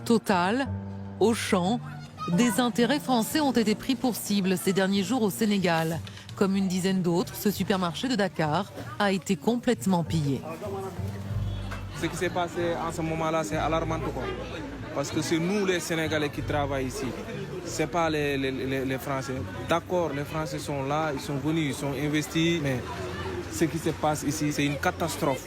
Total, Auchan, des intérêts français ont été pris pour cible ces derniers jours au Sénégal. Comme une dizaine d'autres, ce supermarché de Dakar a été complètement pillé. Ce qui s'est passé en ce moment-là, c'est alarmant, quoi. Parce que c'est nous les Sénégalais qui travaillent ici. Ce n'est pas les Français. D'accord, les Français sont là, ils sont venus, ils sont investis, mais ce qui se passe ici, c'est une catastrophe.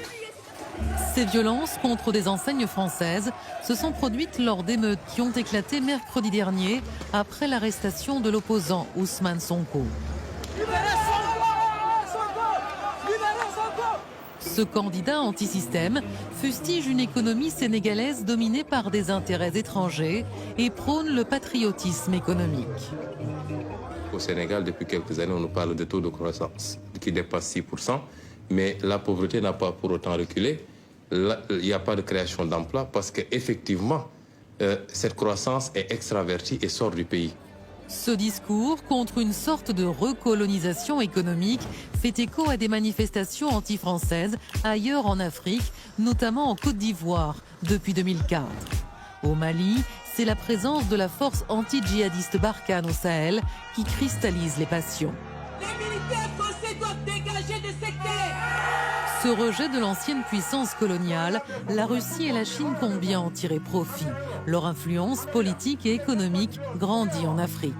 Ces violences contre des enseignes françaises se sont produites lors d'émeutes qui ont éclaté mercredi dernier après l'arrestation de l'opposant Ousmane Sonko. Ce candidat anti-système fustige une économie sénégalaise dominée par des intérêts étrangers et prône le patriotisme économique. Au Sénégal, depuis quelques années, on nous parle de taux de croissance qui dépasse 6%, mais la pauvreté n'a pas pour autant reculé. Là, il n'y a pas de création d'emplois parce qu'effectivement, cette croissance est extravertie et sort du pays. Ce discours contre une sorte de recolonisation économique fait écho à des manifestations anti-françaises ailleurs en Afrique, notamment en Côte d'Ivoire, depuis 2004. Au Mali, c'est la présence de la force anti-djihadiste Barkhane au Sahel qui cristallise les passions. Les militaires français doivent dégager de ces terres. Ce rejet de l'ancienne puissance coloniale, la Russie et la Chine comptent bien en tirer profit. Leur influence politique et économique grandit en Afrique.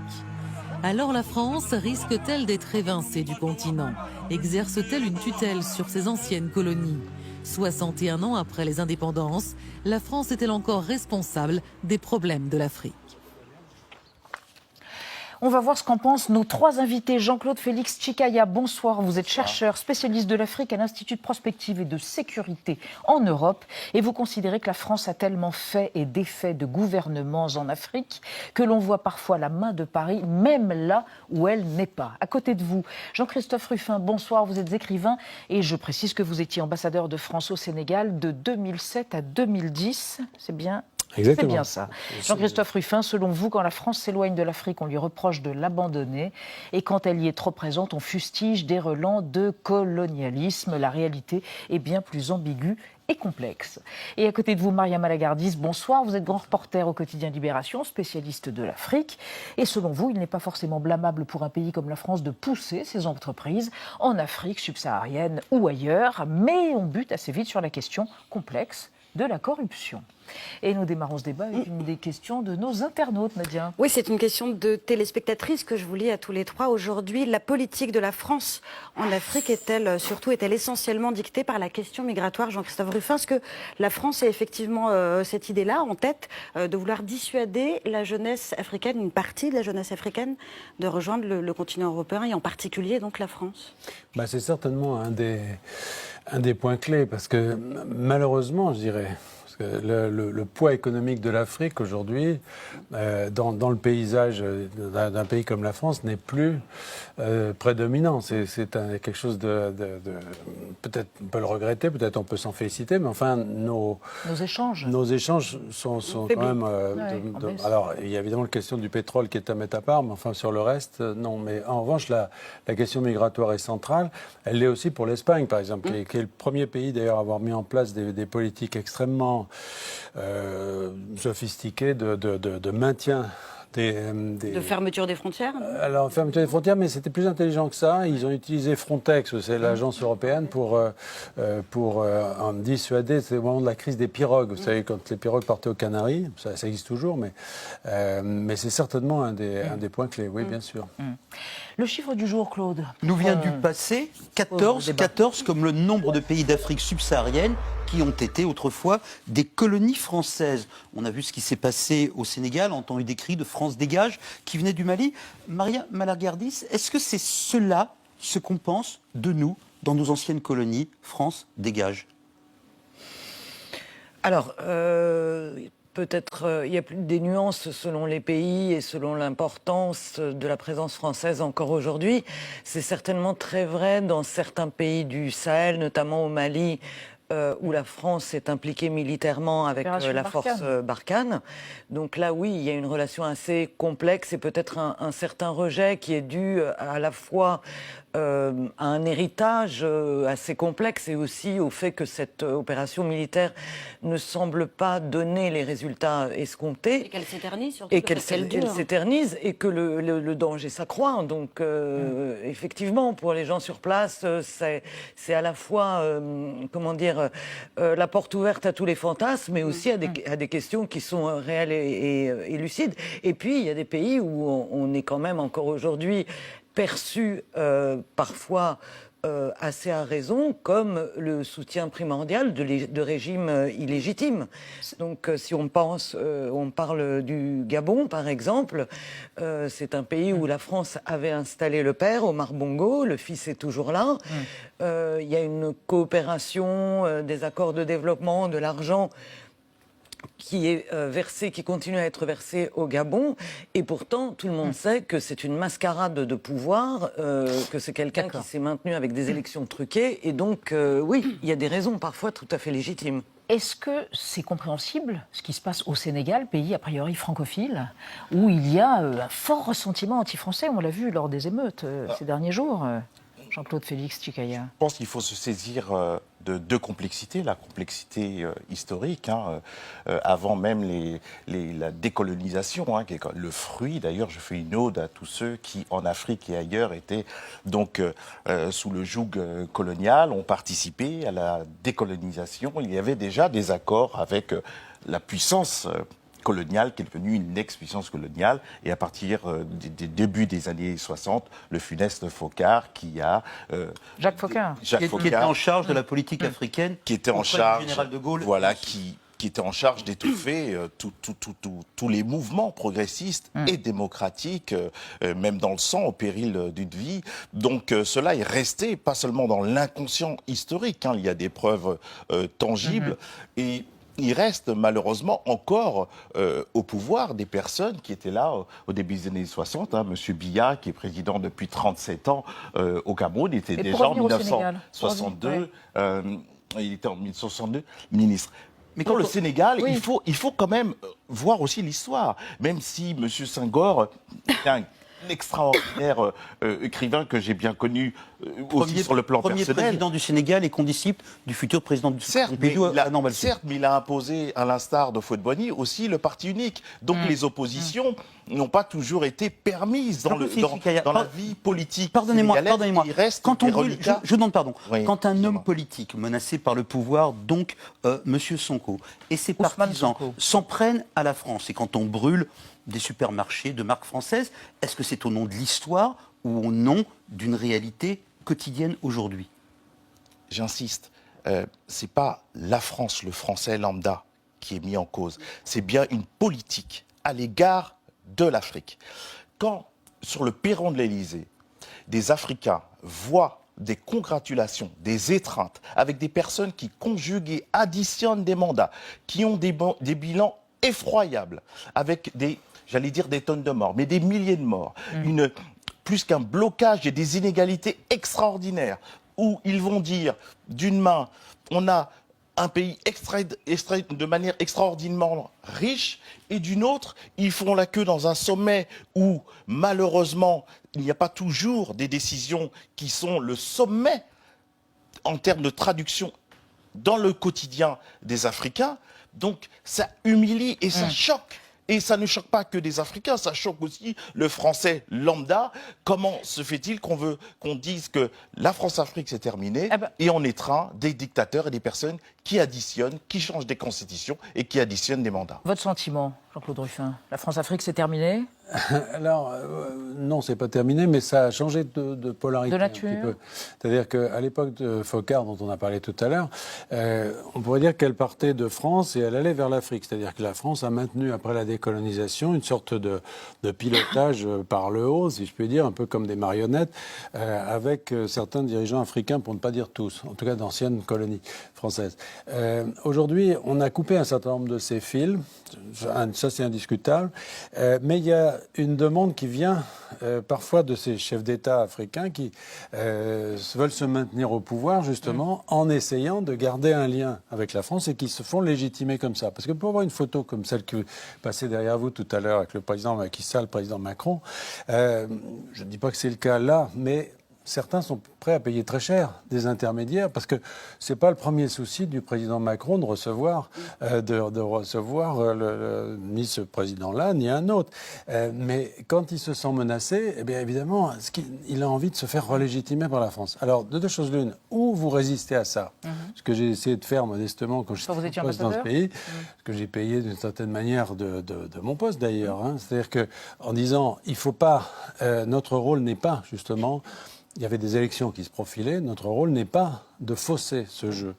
Alors la France risque-t-elle d'être évincée du continent? Exerce-t-elle une tutelle sur ses anciennes colonies? 61 ans après les indépendances, la France est-elle encore responsable des problèmes de l'Afrique? On va voir ce qu'en pensent nos trois invités. Jean-Claude Félix Chikaya, bonsoir. Vous êtes chercheur, spécialiste de l'Afrique à l'Institut de prospective et de sécurité en Europe. Et vous considérez que la France a tellement fait et défait de gouvernements en Afrique que l'on voit parfois la main de Paris, même là où elle n'est pas. À côté de vous, Jean-Christophe Rufin, bonsoir. Vous êtes écrivain et je précise que vous étiez ambassadeur de France au Sénégal de 2007 à 2010. C'est bien? Exactement. C'est bien ça. Jean-Christophe Rufin, selon vous, quand la France s'éloigne de l'Afrique, on lui reproche de l'abandonner. Et quand elle y est trop présente, on fustige des relents de colonialisme. La réalité est bien plus ambiguë et complexe. Et à côté de vous, Maria Malagardis, bonsoir. Vous êtes grand reporter au quotidien Libération, spécialiste de l'Afrique. Et selon vous, il n'est pas forcément blâmable pour un pays comme la France de pousser ses entreprises en Afrique subsaharienne ou ailleurs. Mais on bute assez vite sur la question complexe de la corruption. Et nous démarrons ce débat avec une des questions de nos internautes, Nadia. Oui, c'est une question de téléspectatrice que je vous lis à tous les trois. Aujourd'hui, la politique de la France en Afrique est-elle essentiellement dictée par la question migratoire, Jean-Christophe Rufin? Est-ce que la France a effectivement cette idée-là en tête de vouloir dissuader la jeunesse africaine, une partie de la jeunesse africaine, de rejoindre le continent européen et en particulier donc la France? C'est certainement un des points clés parce que malheureusement, je dirais, le poids économique de l'Afrique aujourd'hui, dans le paysage d'un pays comme la France, n'est plus prédominant. C'est quelque chose de peut-être on peut le regretter, peut-être on peut s'en féliciter, mais enfin nos échanges sont quand même. Alors il y a évidemment la question du pétrole qui est à mettre à part, mais enfin sur le reste, non. Mais en revanche, la question migratoire est centrale. Elle l'est aussi pour l'Espagne, par exemple, qui est le premier pays d'ailleurs à avoir mis en place des politiques extrêmement sophistiquées de maintien de fermeture des frontières? Alors, fermeture des frontières, mais c'était plus intelligent que ça. Ils ont utilisé Frontex, c'est l'agence européenne, pour en dissuader. C'est au moment de la crise des pirogues. Vous savez, quand les pirogues partaient aux Canaries, ça existe toujours, mais c'est certainement un des points clés, oui, bien sûr. Le chiffre du jour, Claude. Nous vient du passé, 14 comme le nombre de pays d'Afrique subsaharienne qui ont été autrefois des colonies françaises. On a vu ce qui s'est passé au Sénégal, entendu des cris de France dégage qui venaient du Mali. Maria Malagardis, est-ce que c'est cela, ce qu'on pense de nous dans nos anciennes colonies, France dégage? Alors, peut-être il y a des nuances selon les pays et selon l'importance de la présence française encore aujourd'hui. C'est certainement très vrai dans certains pays du Sahel, notamment au Mali, où la France est impliquée militairement avec la force Barkhane. Donc là, oui, il y a une relation assez complexe et peut-être un certain rejet qui est dû à la fois à un héritage assez complexe et aussi au fait que cette opération militaire ne semble pas donner les résultats escomptés. Et qu'elle s'éternise surtout. Et qu'elle s'éternise et que le danger s'accroît. Donc, effectivement, pour les gens sur place, c'est à la fois, la porte ouverte à tous les fantasmes, mais aussi à des questions qui sont réelles et lucides. Et puis, il y a des pays où on est quand même encore aujourd'hui perçu parfois assez à raison comme le soutien primordial de régimes illégitimes. Donc si on parle du Gabon par exemple, c'est un pays où la France avait installé le père, Omar Bongo, le fils est toujours là. Il y a une coopération, des accords de développement, de l'argent qui est qui continue à être versé au Gabon, et pourtant tout le monde sait que c'est une mascarade de pouvoir, que c'est quelqu'un qui s'est maintenu avec des élections truquées, et donc oui, il y a des raisons parfois tout à fait légitimes. Est-ce que c'est compréhensible ce qui se passe au Sénégal, pays a priori francophile, où il y a un fort ressentiment anti-français, on l'a vu lors des émeutes ces derniers jours Jean-Claude Félix Tchikaya. Je pense qu'il faut se saisir de deux complexités. La complexité historique, avant même la décolonisation, qui est le fruit. D'ailleurs, je fais une ode à tous ceux qui, en Afrique et ailleurs, étaient donc sous le joug colonial, ont participé à la décolonisation. Il y avait déjà des accords avec la puissance coloniale, qui est devenue une ex-puissance coloniale, et à partir des débuts des années 60, le funeste Foccart qui a... Jacques Foccart. Qui était en charge de la politique africaine, qui était en charge, du général de Gaulle. Voilà, qui était en charge d'étouffer tous les mouvements progressistes et démocratiques, même dans le sang, au péril d'une vie. Donc cela est resté, pas seulement dans l'inconscient historique, il y a des preuves tangibles, et il reste malheureusement encore au pouvoir des personnes qui étaient là au début des années 60. Monsieur Biya, qui est président depuis 37 ans au Cameroun, était déjà en 1962. Il était en 1962 ministre. Mais pour le Sénégal, oui, il faut quand même voir aussi l'histoire. Même si M. Senghor est un extraordinaire écrivain que j'ai bien connu aussi sur le plan personnel. Premier président du Sénégal et condisciple du futur président du Certes, mais il a imposé, à l'instar de Fouet-de-Boigny, aussi le parti unique. Donc les oppositions n'ont pas toujours été permises dans la vie politique. Pardonnez-moi. Quand on je demande pardon. Oui, quand un homme politique menacé par le pouvoir, donc Monsieur Sonko, et ses partisans s'en prennent à la France, et quand on brûle des supermarchés de marque française, est-ce que c'est au nom de l'histoire ou au nom d'une réalité quotidienne aujourd'hui? J'insiste, c'est pas la France, le français lambda qui est mis en cause. C'est bien une politique à l'égard de l'Afrique. Quand, sur le perron de l'Élysée, des Africains voient des congratulations, des étreintes, avec des personnes qui conjuguent et additionnent des mandats, qui ont des bilans effroyables, avec des tonnes de morts, mais des milliers de morts, plus qu'un blocage et des inégalités extraordinaires, où ils vont dire, d'une main, on a un pays extrait de manière extraordinairement riche, et d'une autre, ils font la queue dans un sommet où, malheureusement, il n'y a pas toujours des décisions qui sont le sommet en termes de traduction dans le quotidien des Africains. Donc, ça humilie et ça choque. Et ça ne choque pas que des Africains, ça choque aussi le français lambda. Comment se fait-il qu'on dise que la France-Afrique c'est terminé et on étreint des dictateurs et des personnes qui additionnent, qui changent des constitutions et qui additionnent des mandats? Votre sentiment, Jean-Claude Ruffin? La France-Afrique c'est terminé? Alors, non, c'est pas terminé, mais ça a changé de polarité. De nature. Un petit peu. C'est-à-dire qu'à l'époque de Foccart, dont on a parlé tout à l'heure, on pourrait dire qu'elle partait de France et elle allait vers l'Afrique. C'est-à-dire que la France a maintenu, après la décolonisation, une sorte de pilotage par le haut, si je puis dire, un peu comme des marionnettes, avec certains dirigeants africains, pour ne pas dire tous, en tout cas d'anciennes colonies françaises. Aujourd'hui, on a coupé un certain nombre de ces fils, ça c'est indiscutable, mais il y a une demande qui vient parfois de ces chefs d'État africains qui veulent se maintenir au pouvoir justement en essayant de garder un lien avec la France et qui se font légitimer comme ça. Parce que pour avoir une photo comme celle qui passait derrière vous tout à l'heure avec le président Macky Sall, le président Macron, je ne dis pas que c'est le cas là, mais certains sont prêts à payer très cher des intermédiaires, parce que c'est pas le premier souci du président Macron de recevoir, ni ce président-là, ni un autre. Mais quand il se sent menacé, eh bien évidemment, il a envie de se faire relégitimer par la France. Alors, de deux choses l'une, ou vous résistez à ça, ce que j'ai essayé de faire modestement quand j'étais en poste dans ce pays, ce que j'ai payé d'une certaine manière de mon poste d'ailleurs. C'est-à-dire qu'en disant, il ne faut pas, notre rôle n'est pas justement, il y avait des élections qui se profilaient, notre rôle n'est pas de fausser ce jeu.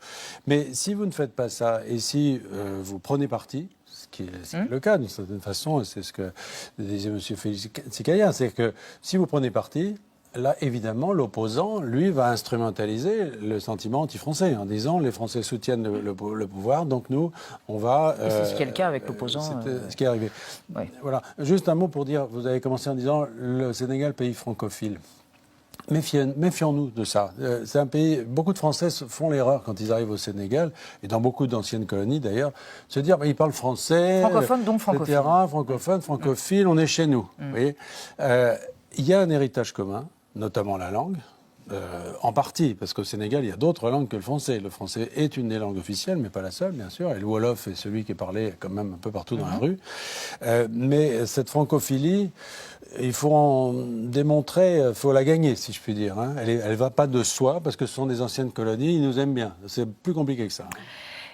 Mais si vous ne faites pas ça, et si vous prenez parti, ce qui est le cas d'une certaine façon, et c'est ce que disait M. Félix Tsikaria, c'est que si vous prenez parti, là, évidemment, l'opposant, lui, va instrumentaliser le sentiment anti-français en disant les Français soutiennent le pouvoir, donc nous, on va... Et c'est ce qui est le cas avec l'opposant. C'est ce qui est arrivé. Oui. Voilà. Juste un mot pour dire, vous avez commencé en disant le Sénégal, pays francophile. Méfions-nous de ça. C'est un pays. Beaucoup de Français font l'erreur quand ils arrivent au Sénégal et dans beaucoup d'anciennes colonies d'ailleurs, se dire ils parlent français, francophone donc francophile, francophone, francophile, on est chez nous. Vous voyez, il y a un héritage commun, notamment la langue. En partie, parce qu'au Sénégal, il y a d'autres langues que le français. Le français est une des langues officielles, mais pas la seule, bien sûr. Et le Wolof est celui qui est parlé quand même un peu partout dans la rue. Mais cette francophilie, il faut en démontrer, il faut la gagner, si je puis dire. Elle ne va pas de soi, parce que ce sont des anciennes colonies, ils nous aiment bien. C'est plus compliqué que ça.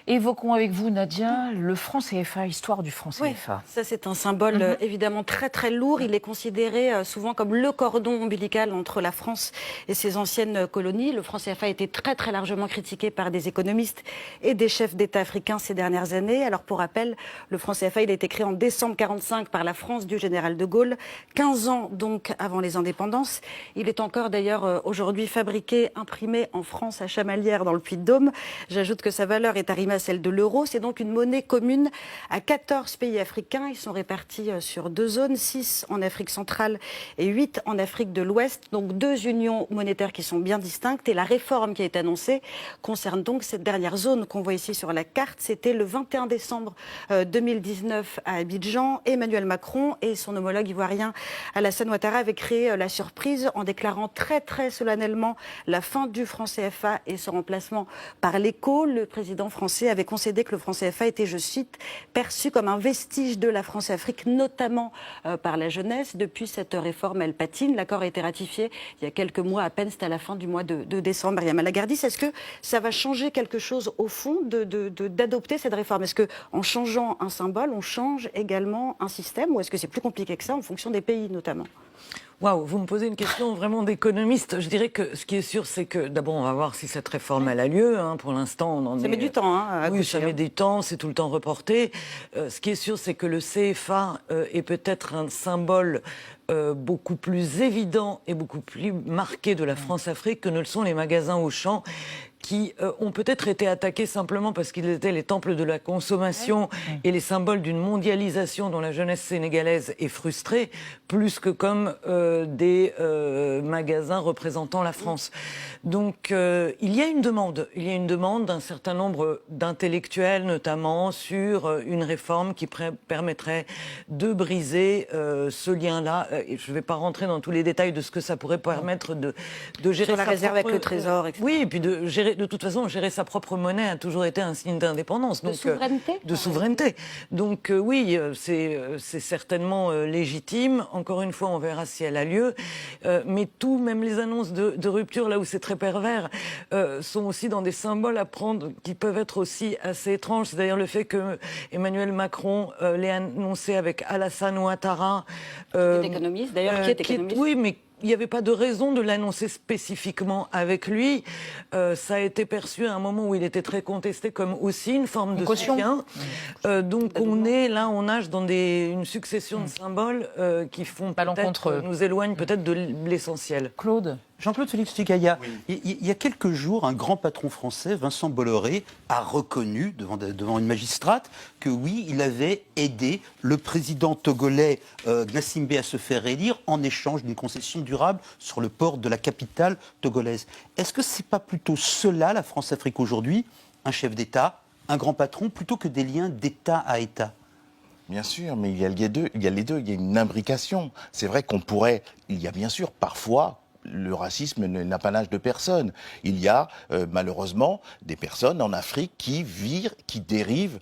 Évoquons avec vous, Nadia, le franc CFA, histoire du franc CFA. Oui, ça c'est un symbole évidemment très très lourd. Il est considéré souvent comme le cordon ombilical entre la France et ses anciennes colonies. Le franc CFA a été très très largement critiqué par des économistes et des chefs d'État africains ces dernières années. Alors pour rappel, le franc CFA il a été créé en décembre 1945 par la France du général de Gaulle, 15 ans donc avant les indépendances. Il est encore d'ailleurs aujourd'hui fabriqué, imprimé en France à Chamalières dans le Puy-de-Dôme. J'ajoute que sa valeur est arrimée à celle de l'euro. C'est donc une monnaie commune à 14 pays africains. Ils sont répartis sur 2 zones, 6 en Afrique centrale et 8 en Afrique de l'Ouest. Donc 2 unions monétaires qui sont bien distinctes. Et la réforme qui a été annoncée concerne donc cette dernière zone qu'on voit ici sur la carte. C'était le 21 décembre 2019 à Abidjan. Emmanuel Macron et son homologue ivoirien Alassane Ouattara avaient créé la surprise en déclarant très très solennellement la fin du franc CFA et son remplacement par l'éco. Le président français avait concédé que le franc CFA était, je cite, perçu comme un vestige de la France-Afrique, notamment par la jeunesse. Depuis cette réforme, elle patine. L'accord a été ratifié il y a quelques mois à peine, c'était à la fin du mois de décembre. Mariama Lagardis, est-ce que ça va changer quelque chose au fond d'adopter cette réforme? Est-ce qu'en changeant un symbole, on change également un système, ou est-ce que c'est plus compliqué que ça en fonction des pays notamment? Waouh, vous me posez une question vraiment d'économiste. Je dirais que ce qui est sûr, c'est que d'abord, on va voir si cette réforme elle a lieu. Pour l'instant, on en est... Ça met du temps. Oui, ça met du temps, c'est tout le temps reporté. Ce qui est sûr, c'est que le CFA est peut-être un symbole beaucoup plus évident et beaucoup plus marqué de la France-Afrique que ne le sont les magasins Auchan, qui ont peut-être été attaqués simplement parce qu'ils étaient les temples de la consommation et les symboles d'une mondialisation dont la jeunesse sénégalaise est frustrée, plus que comme des magasins représentant la France. Donc il y a une demande d'un certain nombre d'intellectuels, notamment, sur une réforme qui permettrait de briser ce lien-là. Je ne vais pas rentrer dans tous les détails de ce que ça pourrait permettre de gérer sur la réserve avec le trésor, etc. Oui, et puis de gérer, de toute façon, gérer sa propre monnaie a toujours été un signe d'indépendance. De souveraineté. De souveraineté. Donc oui, c'est certainement légitime. Encore une fois, on verra si elle a lieu. Mais tout, même les annonces de rupture, là où c'est très pervers, sont aussi dans des symboles à prendre qui peuvent être aussi assez étranges. C'est d'ailleurs le fait que Emmanuel Macron l'ait annoncé avec Alassane Ouattara. Qui est économiste, d'ailleurs, qui est économiste. Oui, mais il n'y avait pas de raison de l'annoncer spécifiquement avec lui. Ça a été perçu à un moment où il était très contesté comme aussi une forme de soutien. Donc on nage dans une succession de symboles qui font peut-être nous éloignent peut-être de l'essentiel. Claude. Jean-Claude Félix Tsikaria, il y a quelques jours, un grand patron français, Vincent Bolloré, a reconnu devant une magistrate que oui, il avait aidé le président togolais Gnassingbé à se faire élire en échange d'une concession durable sur le port de la capitale togolaise. Est-ce que c'est pas plutôt cela, la France-Afrique aujourd'hui, un chef d'État, un grand patron, plutôt que des liens d'État à État? Bien sûr, mais il y a les deux, il y a une imbrication. C'est vrai il y a bien sûr parfois le racisme n'a pas l'âge de personne. Il y a malheureusement des personnes en Afrique qui dérivent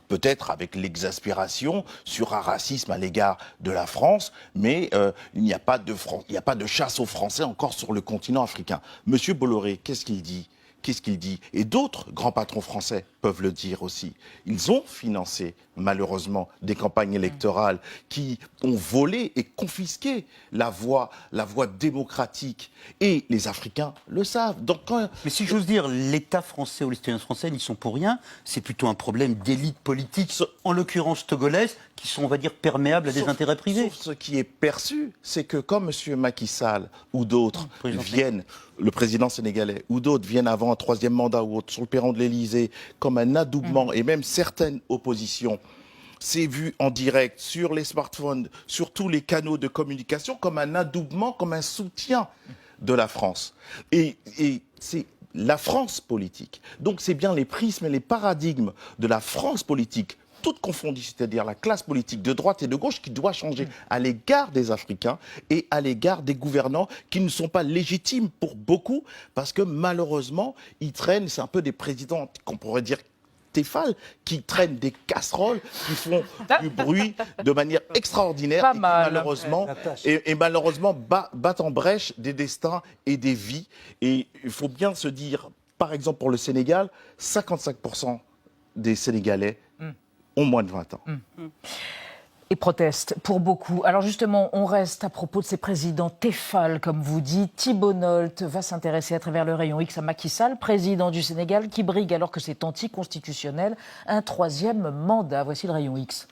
peut-être avec l'exaspération sur un racisme à l'égard de la France, mais il n'y a pas de chasse aux Français encore sur le continent africain. Monsieur Bolloré, qu'est-ce qu'il dit ? Et d'autres grands patrons français peuvent le dire aussi. Ils ont financé, malheureusement, des campagnes électorales qui ont volé et confisqué la voie démocratique. Et les Africains le savent. Donc, mais si j'ose dire, l'État français ou les citoyens français n'y sont pour rien. C'est plutôt un problème d'élite politique, en l'occurrence togolaise, qui sont, on va dire, perméables à des intérêts privés. Sauf ce qui est perçu, c'est que quand M. Macky Sall ou d'autres viennent, le président sénégalais, ou d'autres viennent avant un troisième mandat ou autre, sur le perron de l'Élysée, comme un adoubement, et même certaines oppositions, c'est vu en direct sur les smartphones, sur tous les canaux de communication, comme un adoubement, comme un soutien de la France. Et c'est la France politique. Donc c'est bien les prismes et les paradigmes de la France politique, toutes confondues, c'est-à-dire la classe politique de droite et de gauche, qui doit changer à l'égard des Africains et à l'égard des gouvernants qui ne sont pas légitimes pour beaucoup, parce que malheureusement, ils traînent, c'est un peu des présidents qu'on pourrait dire Tefal, qui traînent des casseroles, qui font du bruit de manière extraordinaire, et malheureusement battent en brèche des destins et des vies. Et il faut bien se dire, par exemple pour le Sénégal, 55% des Sénégalais ont moins de 20 ans. Et protestent pour beaucoup. Alors justement, on reste à propos de ces présidents Tefal, comme vous dites. Thibault Nolte va s'intéresser à travers le rayon X à Macky Sall, président du Sénégal, qui brigue, alors que c'est anticonstitutionnel, un troisième mandat. Voici le rayon X.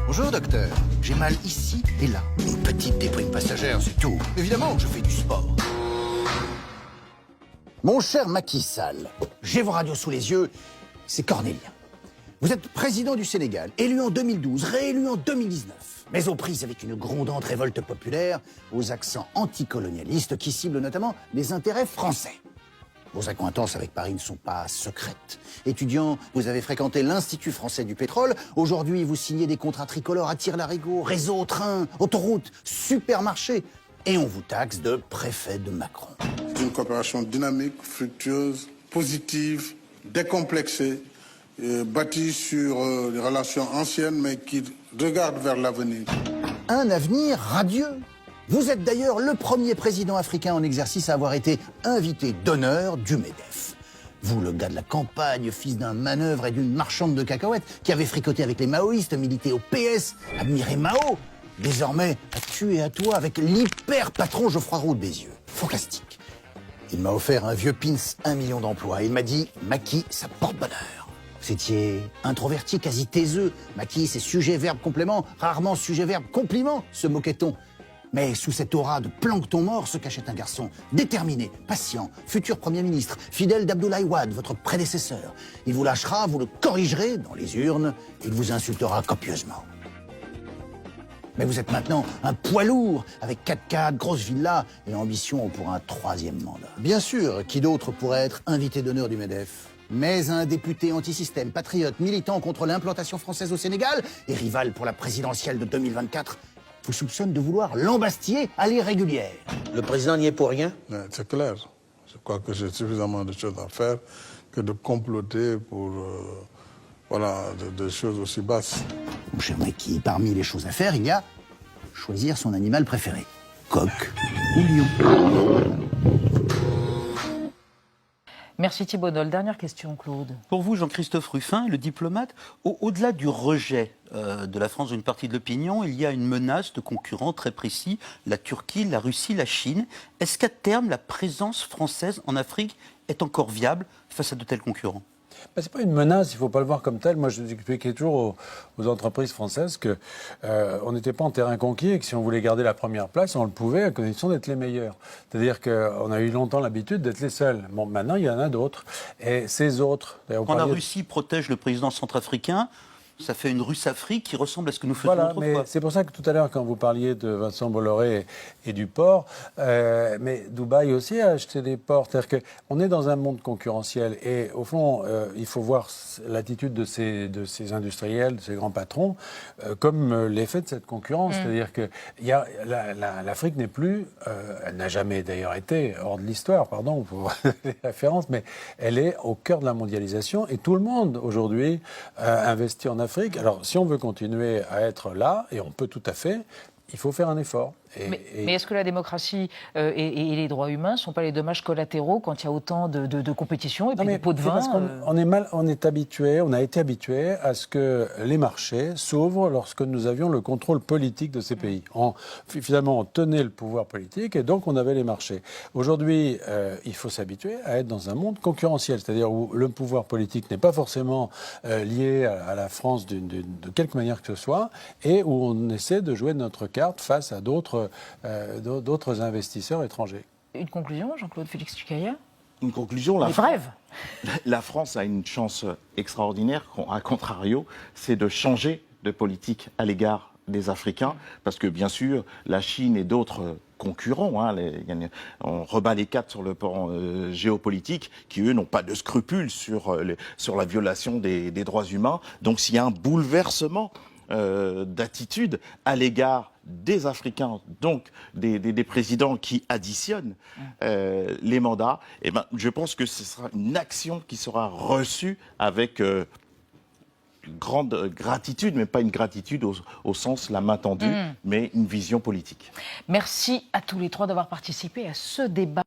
Bonjour docteur, j'ai mal ici et là. Une petite déprime passagère, c'est tout. Évidemment, je fais du sport. Mon cher Macky Sall, j'ai vos radios sous les yeux, c'est cornélien. Vous êtes président du Sénégal, élu en 2012, réélu en 2019, mais aux prises avec une grondante révolte populaire, aux accents anticolonialistes qui ciblent notamment les intérêts français. Vos accointances avec Paris ne sont pas secrètes. Étudiant, vous avez fréquenté l'Institut français du pétrole. Aujourd'hui, vous signez des contrats tricolores à tire-larigot, réseau, train, autoroute, supermarché. Et on vous taxe de préfet de Macron. C'est une coopération dynamique, fructueuse, positive, décomplexée, bâtie sur des relations anciennes, mais qui regardent vers l'avenir. Un avenir radieux. Vous êtes d'ailleurs le premier président africain en exercice à avoir été invité d'honneur du MEDEF. Vous, le gars de la campagne, fils d'un manœuvre et d'une marchande de cacahuètes, qui avait fricoté avec les maoïstes, milité au PS, admiré Mao, désormais à tuer à toi avec l'hyper-patron Geoffroy Roux de Bézieux. Fantastique. Il m'a offert un vieux pins 1 million d'emplois. Il m'a dit « Macky, ça porte bonheur ». Vous étiez introverti, quasi taiseux. Macky, c'est sujet-verbe-complément, rarement sujet-verbe-compliment, se moquait-on. Mais sous cette aura de plancton mort se cachait un garçon déterminé, patient, futur Premier ministre, fidèle d'Abdoulaye Wade, votre prédécesseur. Il vous lâchera, vous le corrigerez dans les urnes, il vous insultera copieusement. Mais vous êtes maintenant un poids lourd, avec 4x4, grosse villa et ambition pour un troisième mandat. Bien sûr, qui d'autre pourrait être invité d'honneur du MEDEF ? Mais un député anti-système, patriote, militant contre l'implantation française au Sénégal et rival pour la présidentielle de 2024, vous soupçonne de vouloir l'embastiller à l'irrégulière. Le président n'y est pour rien ? C'est clair. Je crois que j'ai suffisamment de choses à faire que de comploter pour des choses aussi basses. Mon cher Macky, parmi les choses à faire, il y a choisir son animal préféré. Coq ou lion. Merci Thibault Nolte. Dernière question, Claude. Pour vous, Jean-Christophe Rufin, le diplomate, au-delà du rejet de la France d'une partie de l'opinion, il y a une menace de concurrents très précis, la Turquie, la Russie, la Chine. Est-ce qu'à terme, la présence française en Afrique est encore viable face à de tels concurrents ? Ce n'est pas une menace, il ne faut pas le voir comme tel. Moi, je expliquais toujours aux entreprises françaises qu'on n'était pas en terrain conquis et que si on voulait garder la première place, on le pouvait à condition d'être les meilleurs. C'est-à-dire qu'on a eu longtemps l'habitude d'être les seuls. Bon, maintenant, il y en a d'autres. Et ces autres... Quand la Russie protège le président centrafricain, Ça fait une Russe-Afrique qui ressemble à ce que nous faisions autrefois. Mais c'est pour ça que tout à l'heure, quand vous parliez de Vincent Bolloré et du port, mais Dubaï aussi a acheté des ports. C'est-à-dire qu'on est dans un monde concurrentiel et au fond, il faut voir l'attitude de ces industriels, de ces grands patrons, comme l'effet de cette concurrence. C'est-à-dire que l'Afrique n'est plus, elle n'a jamais d'ailleurs été hors de l'histoire, pardon pour les références, mais elle est au cœur de la mondialisation et tout le monde aujourd'hui investit en Afrique. Alors, si on veut continuer à être là, et on peut tout à fait, il faut faire un effort. Mais est-ce que la démocratie et les droits humains ne sont pas les dommages collatéraux quand il y a autant de compétition et puis des pots de vin parce on est habitué, on a été habitué à ce que les marchés s'ouvrent lorsque nous avions le contrôle politique de ces pays. Finalement, on tenait le pouvoir politique et donc on avait les marchés. Aujourd'hui, il faut s'habituer à être dans un monde concurrentiel, c'est-à-dire où le pouvoir politique n'est pas forcément lié à la France de quelque manière que ce soit et où on essaie de jouer notre carte face à d'autres investisseurs étrangers. Une conclusion, Jean-Claude Félix Tukaïa? Une conclusion, la France a une chance extraordinaire, à contrario, c'est de changer de politique à l'égard des Africains, parce que bien sûr, la Chine et d'autres concurrents, on rebat les cartes sur le plan géopolitique, qui eux n'ont pas de scrupules sur la violation des droits humains. Donc s'il y a un bouleversement d'attitude à l'égard des Africains, donc des présidents qui additionnent les mandats, et je pense que ce sera une action qui sera reçue avec grande gratitude, mais pas une gratitude au sens la main tendue, mais une vision politique. Merci à tous les trois d'avoir participé à ce débat.